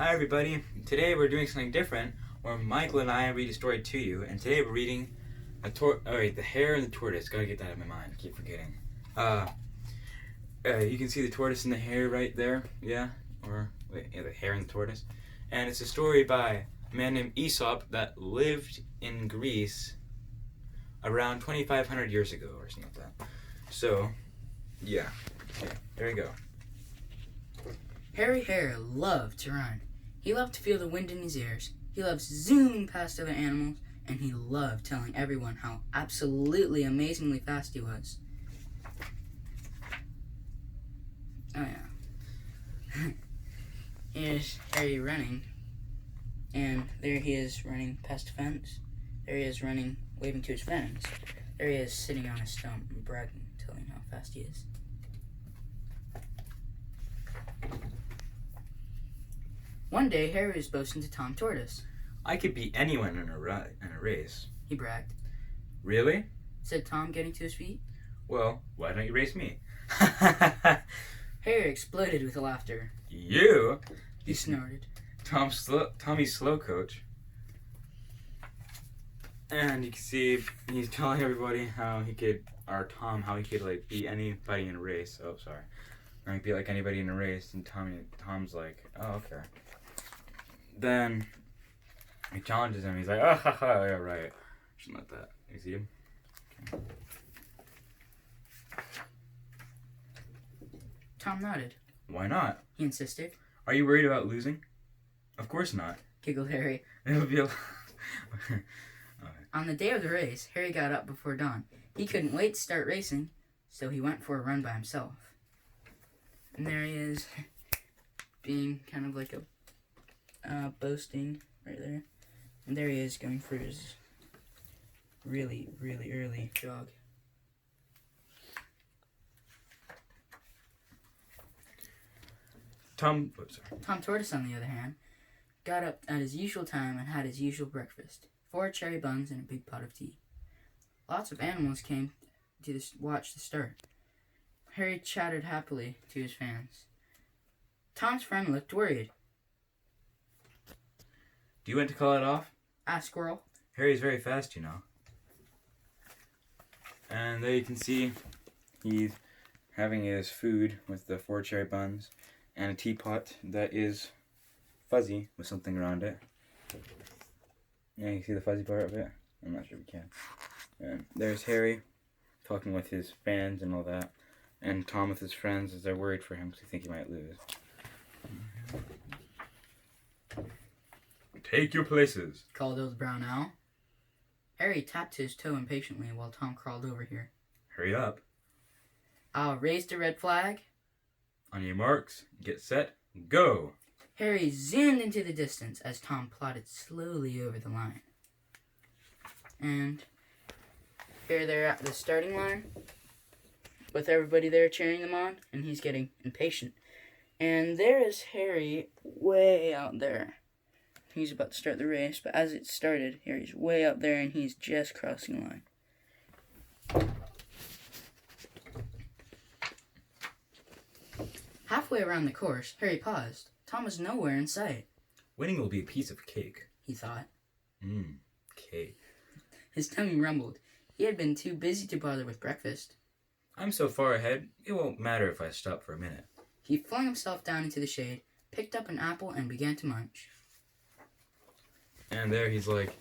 Hi everybody. Today we're doing something different where Michael and I read a story to you, and today we're reading The Hare and the Tortoise. Gotta get that out of my mind. I keep forgetting. You can see the tortoise and the hare right there. Yeah? The hare and the tortoise. And it's a story by a man named Aesop that lived in Greece around 2,500 years ago or something like that. So, yeah. Okay, there we go. Hare loved to run. He loved to feel the wind in his ears. He loved zooming past other animals, and he loved telling everyone how absolutely amazingly fast he was. Oh yeah. Here's Hare running, and there he is running past a fence. There he is running, waving to his friends. There he is sitting on a stump and bragging, telling how fast he is. One day, Hare was boasting to Tom Tortoise. I could beat anyone in a race. He bragged. Really? Said Tom, getting to his feet. Well, why don't you race me? Hare exploded with laughter. You? He snorted. Tommy's slow coach. And you can see he's telling everybody how he could like beat anybody in a race. Oh, sorry. Or he could beat like anybody in a race, and Tom's like, oh, okay. Then he challenges him. He's like, oh, haha, yeah, right. Something like that. You see him? Okay. Tom nodded. Why not? He insisted. Are you worried about losing? Of course not. Giggled Hare. It would be a... On the day of the race, Hare got up before dawn. He couldn't wait to start racing, so he went for a run by himself. And there he is, being kind of like a boasting right there. And there he is going for his really, really early jog. Tom Tortoise, on the other hand, got up at his usual time and had his usual breakfast. 4 cherry buns and a big pot of tea. Lots of animals came to watch the start. Hare chattered happily to his fans. Tom's friend looked worried. Do you want to call it off? Asked Squirrel. Harry's very fast, you know. And there you can see he's having his food with the 4 cherry buns and a teapot that is fuzzy with something around it. Yeah, you can see the fuzzy part of it. I'm not sure if you can. And there's Harry talking with his fans and all that. And Tom with his friends as they're worried for him because they think he might lose. Take your places, called old brown owl. Hare tapped his toe impatiently while Tom crawled over here. Hurry up. Owl raised a red flag. On your marks, get set, go. Hare zoomed into the distance as Tom plodded slowly over the line. And here they're at the starting line with everybody there cheering them on, and he's getting impatient. And there is Hare way out there. He's about to start the race, but as it started, Hare's way out there and he's just crossing the line. Halfway around the course, Hare paused. Tom was nowhere in sight. Winning will be a piece of cake, he thought. Cake. His tummy rumbled. He had been too busy to bother with breakfast. I'm so far ahead, it won't matter if I stop for a minute. He flung himself down into the shade, picked up an apple, and began to munch. And there he's like,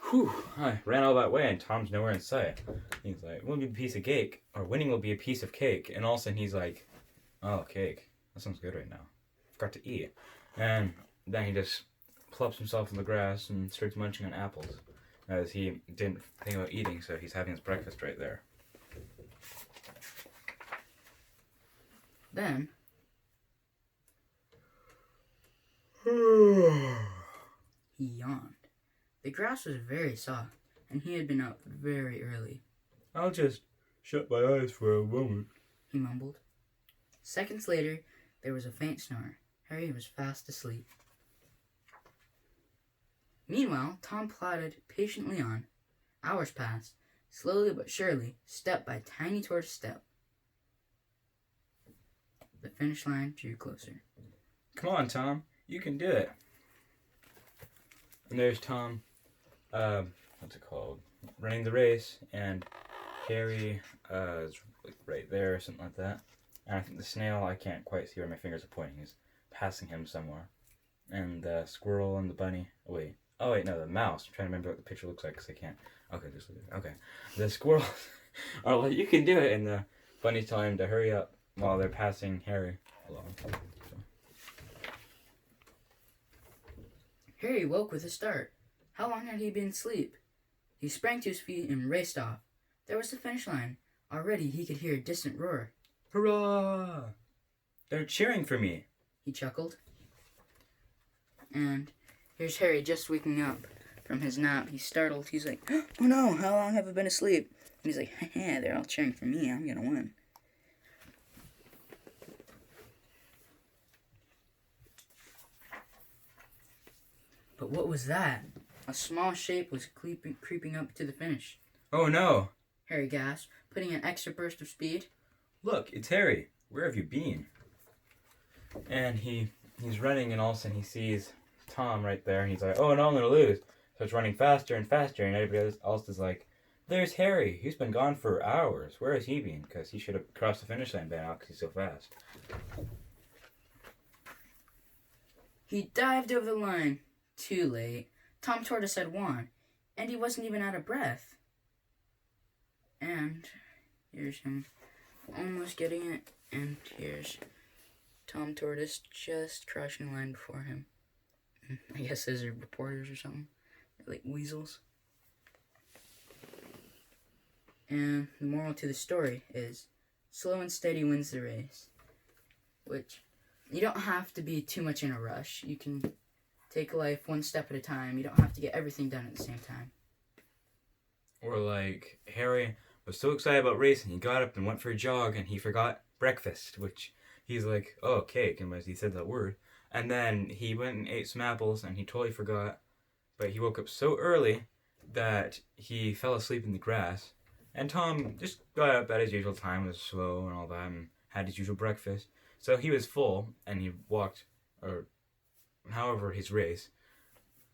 whew, I ran all that way and Tom's nowhere in sight. He's like, will be a piece of cake, or winning will be a piece of cake. And all of a sudden he's like, oh, cake. That sounds good right now. Forgot to eat. And then he just plops himself in the grass and starts munching on apples. As he didn't think about eating, so he's having his breakfast right there. Then he yawned. The grass was very soft, and he had been up very early. I'll just shut my eyes for a moment, he mumbled. Seconds later, there was a faint snore. Hare was fast asleep. Meanwhile, Tom plodded patiently on. Hours passed, slowly but surely, step by tiny tortoise step. The finish line drew closer. Come on, Tom. You can do it. And there's Tom, what's it called? Running the race, and Harry is right there or something like that. And I think the snail, I can't quite see where my fingers are pointing, is passing him somewhere. And the squirrel and the bunny. Oh wait, no, the mouse. I'm trying to remember what the picture looks like because I can't. Okay, just look at it. Okay. The squirrels are like, you can do it, and the bunny's telling him to hurry up while they're passing Harry along. So. Harry woke with a start. How long had he been asleep? He sprang to his feet and raced off. There was the finish line. Already he could hear a distant roar. Hurrah! They're cheering for me. He chuckled. And here's Harry just waking up from his nap. He's startled. He's like, oh no, how long have I been asleep? And he's like, haha, they're all cheering for me. I'm gonna win. But what was that? A small shape was creeping up to the finish. Oh no! Harry gasped, putting an extra burst of speed. Look, it's Harry. Where have you been? And he's running, and all of a sudden he sees Tom right there, and he's like, oh no, I'm gonna lose. So it's running faster and faster, and everybody else is like, there's Harry. He's been gone for hours. Where has he been? Because he should have crossed the finish line by now because he's so fast. He dived over the line. Too late. Tom Tortoise had won, and he wasn't even out of breath. And here's him almost getting it, and here's Tom Tortoise just crossing the line before him. I guess those are reporters or something. They're like weasels. And the moral to the story is, slow and steady wins the race. Which, you don't have to be too much in a rush. You can take life one step at a time. You don't have to get everything done at the same time. Or like, Harry was so excited about racing, he got up and went for a jog, and he forgot breakfast, which he's like, oh, cake, and he said that word. And then he went and ate some apples, and he totally forgot. But he woke up so early that he fell asleep in the grass. And Tom just got up at his usual time, was slow and all that, and had his usual breakfast. So he was full, and he walked, or however his race,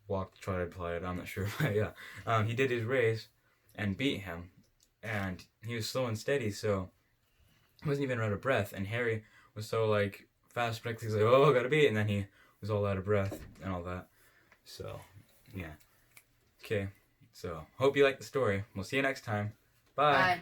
trotted, plodded, I'm not sure, but yeah. He did his race and beat him, and he was slow and steady, so he wasn't even out of breath, and Harry was so, like, fast breath, he's like, oh, I gotta beat it, and then he was all out of breath and all that. So, yeah. Okay, so, hope you liked the story. We'll see you next time. Bye. Bye.